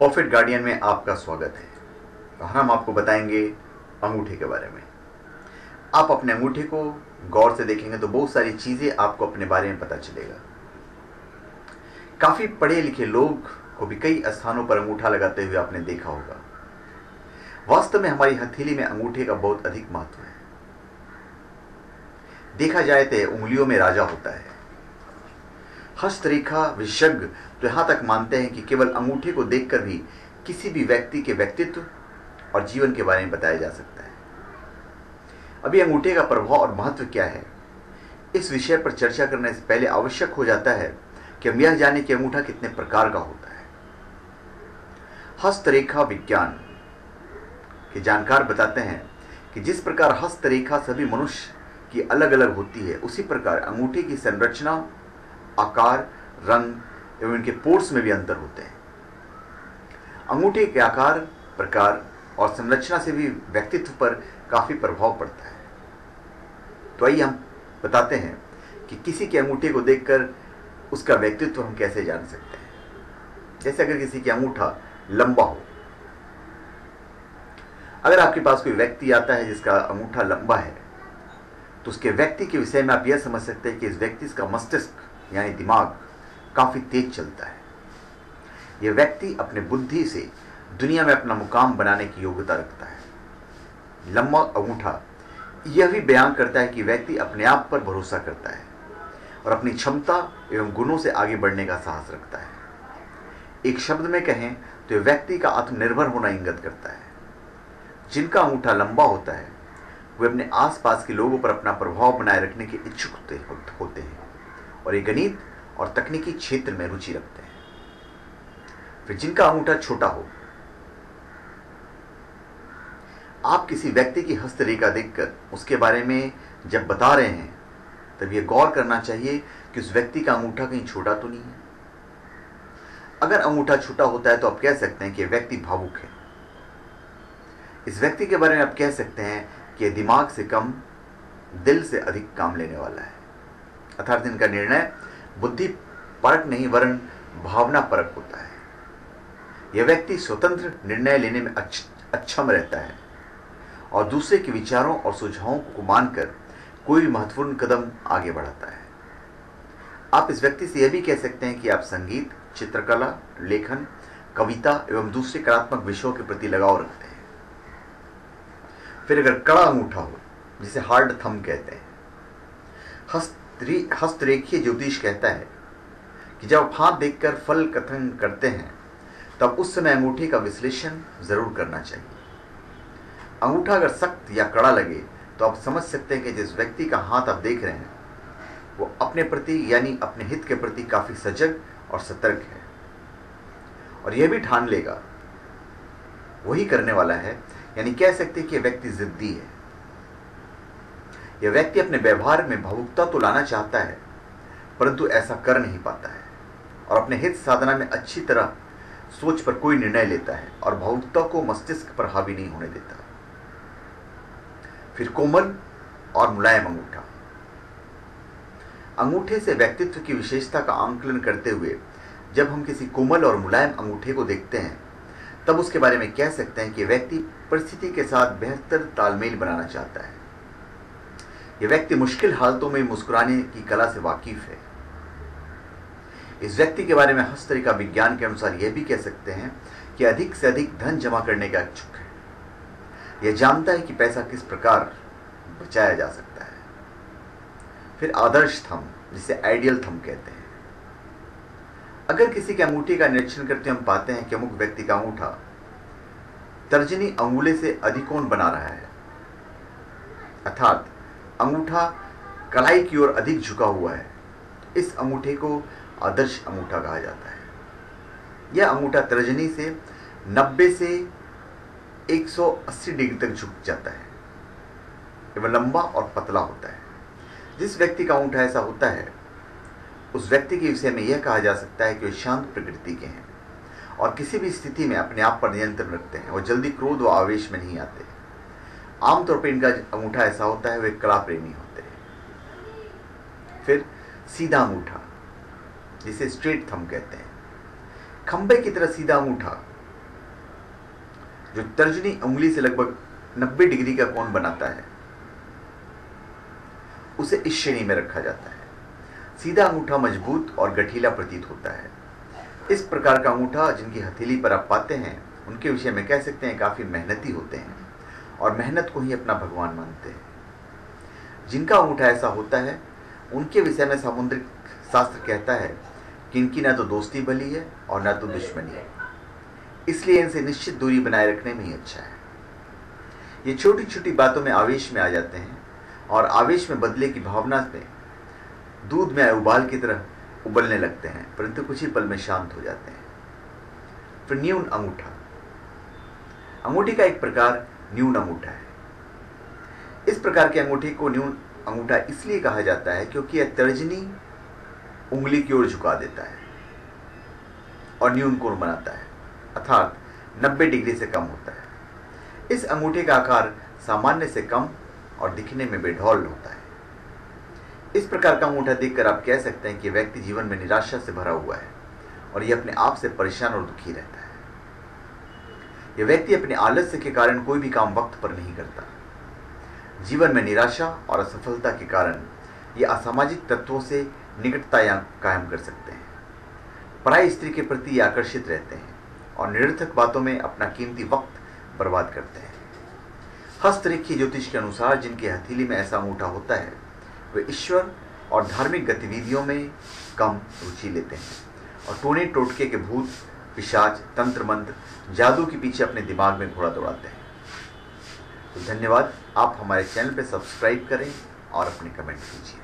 Perfect guardian में आपका स्वागत है। तो हम आपको बताएंगे अंगूठे के बारे में। आप अपने अंगूठे को गौर से देखेंगे तो बहुत सारी चीजें आपको अपने बारे में पता चलेगा। काफी पढ़े लिखे लोग को भी कई स्थानों पर अंगूठा लगाते हुए आपने देखा होगा। वास्तव में हमारी हथेली में अंगूठे का बहुत अधिक महत्व है। देखा जाए तो उंगलियों में राजा होता है। हस्तरेखा विशेषज्ञ तो यहां तक मानते हैं कि केवल अंगूठे को देखकर भी किसी भी व्यक्ति के व्यक्तित्व और जीवन के बारे में बताया जा सकता है। अभी अंगूठे का प्रभाव और महत्व क्या है, इस विषय पर चर्चा करने से पहले आवश्यक हो जाता है कि हम यह जाने कि अंगूठा कितने प्रकार का होता है। हस्तरेखा विज्ञान के जानकार बताते हैं कि जिस प्रकार हस्तरेखा सभी मनुष्य की अलग अलग होती है, उसी प्रकार अंगूठे की संरचना, आकार, रंग एवं इनके पोर्स में भी अंतर होते हैं। अंगूठे के आकार, प्रकार और संरचना से भी व्यक्तित्व पर काफी प्रभाव पड़ता है। तो आइए हम बताते हैं कि किसी के अंगूठे को देखकर उसका व्यक्तित्व हम कैसे जान सकते हैं। जैसे अगर किसी का अंगूठा लंबा हो, अगर आपके पास कोई व्यक्ति आता है जिसका अंगूठा लंबा है, तो उसके व्यक्ति के विषय में आप यह समझ सकते हैं कि इस व्यक्ति का मस्तिष्क यानी दिमाग काफी तेज चलता है। यह व्यक्ति अपने बुद्धि से दुनिया में अपना मुकाम बनाने की योग्यता रखता है। लंबा अंगूठा यह भी बयान करता है कि व्यक्ति अपने आप पर भरोसा करता है और अपनी क्षमता एवं गुणों से आगे बढ़ने का साहस रखता है। एक शब्द में कहें तो यह व्यक्ति का आत्मनिर्भर होना इंगित करता है। जिनका अंगूठा लंबा होता है वे अपने आसपास के लोगों पर अपना प्रभाव बनाए रखने के इच्छुक होते हैं और ये गणित और तकनीकी क्षेत्र में रुचि रखते हैं। फिर जिनका अंगूठा छोटा हो, आप किसी व्यक्ति की हस्तरेखा देखकर उसके बारे में जब बता रहे हैं तब यह गौर करना चाहिए कि उस व्यक्ति का अंगूठा कहीं छोटा तो नहीं है। अगर अंगूठा छोटा होता है तो आप कह सकते हैं कि व्यक्ति भावुक है। इस व्यक्ति के बारे में आप कह सकते हैं कि दिमाग से कम दिल से अधिक काम लेने वाला है, अर्थात इनका निर्णय बुद्धि परक नहीं वरन भावना परक होता है। यह व्यक्ति स्वतंत्र निर्णय लेने में अक्षम रहता है और दूसरे के विचारों और सुझावों को मानकर कोई भी महत्वपूर्ण कदम आगे बढ़ाता है। आप इस व्यक्ति से यह भी कह सकते हैं कि आप संगीत, चित्रकला, लेखन, कविता एवं दूसरे कलात्मक विषयों के प्रति लगाव रखते हैं। फिर अगर कड़ा अंगूठा हो, जिसे हार्ड थंब कहते हैं, हस्तरेखीय ज्योतिष कहता है कि जब आप हाथ देखकर फल कथन करते हैं तब उस समय अंगूठे का विश्लेषण जरूर करना चाहिए। अंगूठा अगर सख्त या कड़ा लगे तो आप समझ सकते हैं कि जिस व्यक्ति का हाथ आप देख रहे हैं वो अपने प्रति यानी अपने हित के प्रति काफी सजग और सतर्क है और यह भी ठान लेगा, वही करने वाला है। यानी कह सकते हैं कि यह व्यक्ति जिद्दी है। यह व्यक्ति अपने व्यवहार में भावुकता तो लाना चाहता है परंतु ऐसा कर नहीं पाता है और अपने हित साधना में अच्छी तरह सोच पर कोई निर्णय लेता है और भावुकता को मस्तिष्क पर हावी नहीं होने देता। फिर कोमल और मुलायम अंगूठा। अंगूठे से व्यक्तित्व की विशेषता का आंकलन करते हुए जब हम किसी कोमल और मुलायम अंगूठे को देखते हैं तब उसके बारे में कह सकते हैं कि व्यक्ति परिस्थिति के साथ बेहतर तालमेल बनाना चाहता है। यह व्यक्ति मुश्किल हालतों में मुस्कुराने की कला से वाकिफ है। इस व्यक्ति के बारे में हस्तरेखा विज्ञान के अनुसार यह भी कह सकते हैं कि अधिक से अधिक धन जमा करने का इच्छुक है। यह जानता है कि पैसा किस प्रकार बचाया जा सकता है। फिर आदर्श थंब, जिसे आइडियल थंब कहते हैं। अगर किसी के अंगूठे का निरीक्षण करते हम पाते हैं कि अमुक व्यक्ति का अंगूठा तर्जनी अंगुले से अधिकोण बना रहा है, अर्थात अंगूठा कलाई की ओर अधिक झुका हुआ है, इस अंगूठे को आदर्श अंगूठा कहा जाता है। यह अंगूठा तर्जनी से 90 से 180 डिग्री तक झुक जाता है एवं लंबा और पतला होता है। जिस व्यक्ति का अंगूठा ऐसा होता है उस व्यक्ति के विषय में यह कहा जा सकता है कि वे शांत प्रकृति के हैं और किसी भी स्थिति में अपने आप पर नियंत्रण रखते हैं और जल्दी क्रोध व आवेश में नहीं आते। आमतौर पर इनका अंगूठा ऐसा होता है, वे कला प्रेमी होते हैं। फिर सीधा अंगूठा, जिसे स्ट्रेट थंब कहते हैं। खंबे की तरह सीधा अंगूठा जो तर्जनी उंगली से लगभग 90 डिग्री का कोण बनाता है, उसे इस श्रेणी में रखा जाता है। सीधा अंगूठा मजबूत और गठीला प्रतीत होता है। इस प्रकार का अंगूठा जिनकी हथेली पर आप पाते हैं, उनके विषय में कह सकते हैं काफी मेहनती होते हैं और मेहनत को ही अपना भगवान मानते हैं। जिनका अंगूठा ऐसा होता है, उनके विषय में सामुद्रिक शास्त्र कहता है कि इनकी ना तो दोस्ती भली है और ना तो दुश्मनी है, इसलिए इनसे निश्चित दूरी बनाए रखने में ही अच्छा है। ये छोटी छोटी बातों में आवेश में आ जाते हैं और आवेश में बदले की भावना में दूध में आए उबाल की तरह उबलने लगते हैं, परंतु कुछ ही पल में शांत हो जाते हैं। फिर न्यून अंगूठा। अंगूठी का एक प्रकार न्यून अंगूठा है। इस प्रकार के अंगूठे को न्यून अंगूठा इसलिए कहा जाता है क्योंकि यह तर्जनी उंगली की ओर झुका देता है और न्यून कोण बनाता है, अर्थात 90 डिग्री से कम होता है। इस अंगूठे का आकार सामान्य से कम और दिखने में बेढौल होता है। इस प्रकार का अंगूठा देखकर आप कह सकते हैं कि व्यक्ति जीवन में निराशा से भरा हुआ है और यह अपने आप से परेशान और दुखी रहता है। यह व्यक्ति अपने आलस्य के कारण कोई भी काम वक्त पर नहीं करता। जीवन में निराशा और असफलता के कारण ये असामाजिक तत्वों से निकटता कायम कर सकते हैं। पराई स्त्री के प्रति आकर्षित रहते हैं और निरर्थक बातों में अपना कीमती वक्त बर्बाद करते हैं। हस्तरेखीय ज्योतिष के अनुसार जिनके हथेली में ऐसा अंगूठा होता है, वे ईश्वर और धार्मिक गतिविधियों में कम रुचि लेते हैं और टोने टोटके के भूत, पिशाच, तंत्र मंत्र, जादू के पीछे अपने दिमाग में घोड़ा दौड़ाते हैं। तो धन्यवाद। आप हमारे चैनल पर सब्सक्राइब करें और अपने कमेंट कीजिए।